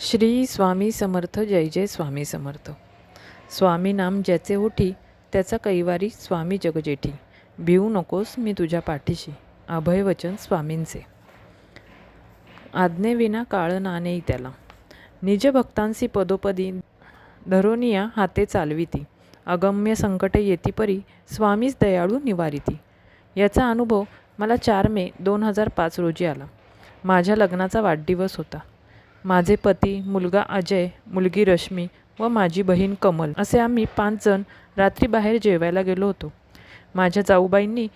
श्री स्वामी समर्थ. जय जय स्वामी समर्थ. स्वामी नाम ज्याचे ओठी त्याचा कैवारी स्वामी जगजेठी. भिवू नकोस मी तुझ्या पाठीशी. अभयवचन स्वामींचे. आज्ञेविना काळ नानेई त्याला. निज भक्तांसी पदोपदी धरोनिया हाते चालविती. अगम्य संकटे येती परी स्वामीच दयाळू निवारिती. याचा अनुभव मला 4 मे 2005 रोजी आला. माझ्या लग्नाचा वाढदिवस होता. माझे पती, मुलगा अजय, मुलगी रश्मी व माझी बहीण कमल असे आम्ही 5 जण रात्री बाहेर जेवायला गेलो होतो. माझ्या जाऊबाईंनी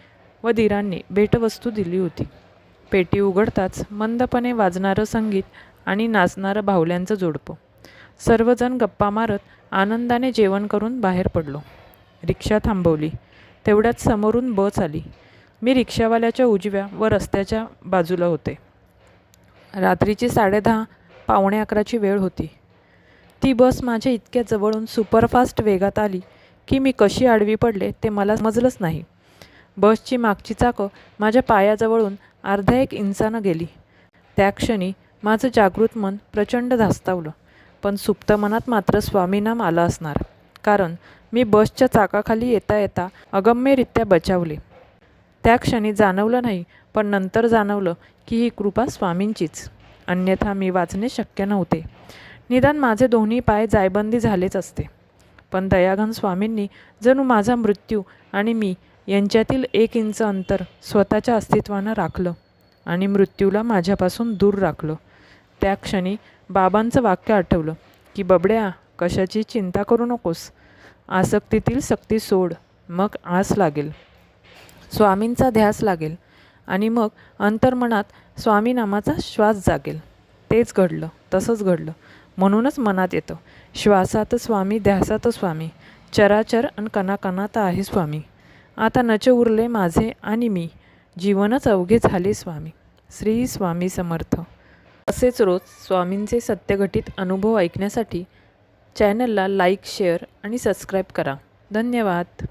व दिरांनी भेटवस्तू दिली होती. पेटी उघडताच मंदपणे वाजणारं संगीत आणि नाचणारं बाहुल्यांचं जोडपं. सर्वजण गप्पा मारत आनंदाने जेवण करून बाहेर पडलो. रिक्षा थांबवली. तेवढ्यात समोरून बस आली. मी रिक्षावाल्याच्या उजव्या व रस्त्याच्या बाजूला होते. रात्रीची 10:30 पावणे 11ची वेळ होती. ती बस माझ्या इतक्या जवळून सुपरफास्ट वेगात आली की मी कशी आडवी पडले ते मला समजलंच नाही. बसची मागची चाकं माझ्या पायाजवळून अर्ध्या 1 इंचानं गेली. त्या क्षणी माझं जागृत मन प्रचंड धास्तावलं. पण सुप्त मनात मात्र स्वामीनाम आलं असणार, कारण मी बसच्या चाकाखाली येता येता अगम्यरित्या बचावले. त्या क्षणी जाणवलं नाही, पण नंतर जाणवलं की ही कृपा स्वामींचीच. अन्यथा मी वाचणे शक्य नव्हते. निदान माझे दोन्ही पाय जायबंदी झालेच असते. पण दयाघन स्वामींनी जणू माझा मृत्यू आणि मी यांच्यातील 1 इंच अंतर स्वतःच्या अस्तित्वानं राखलं आणि मृत्यूला माझ्यापासून दूर राखलं. त्या क्षणी बाबांचं वाक्य आठवलं की बबड्या, कशाची चिंता करू नकोस. आसक्तीतील सक्ती सोड, मग आस लागेल, स्वामींचा ध्यास लागेल आणि मग अंतर्मनात स्वामीनामाचा श्वास जागेल. तेच घडलं. तसंच घडलं. म्हणूनच मनात येतं, श्वासात स्वामी, ध्यासात स्वामी, चराचर अन कणाकणात आहे स्वामी. आता नचे उरले माझे आणि मी, जीवनच अवघे झाले स्वामी. श्री स्वामी समर्थ. असेच रोज स्वामींचे सत्यघटित अनुभव ऐकण्यासाठी चॅनलला लाईक, शेअर आणि सबस्क्राईब करा. धन्यवाद.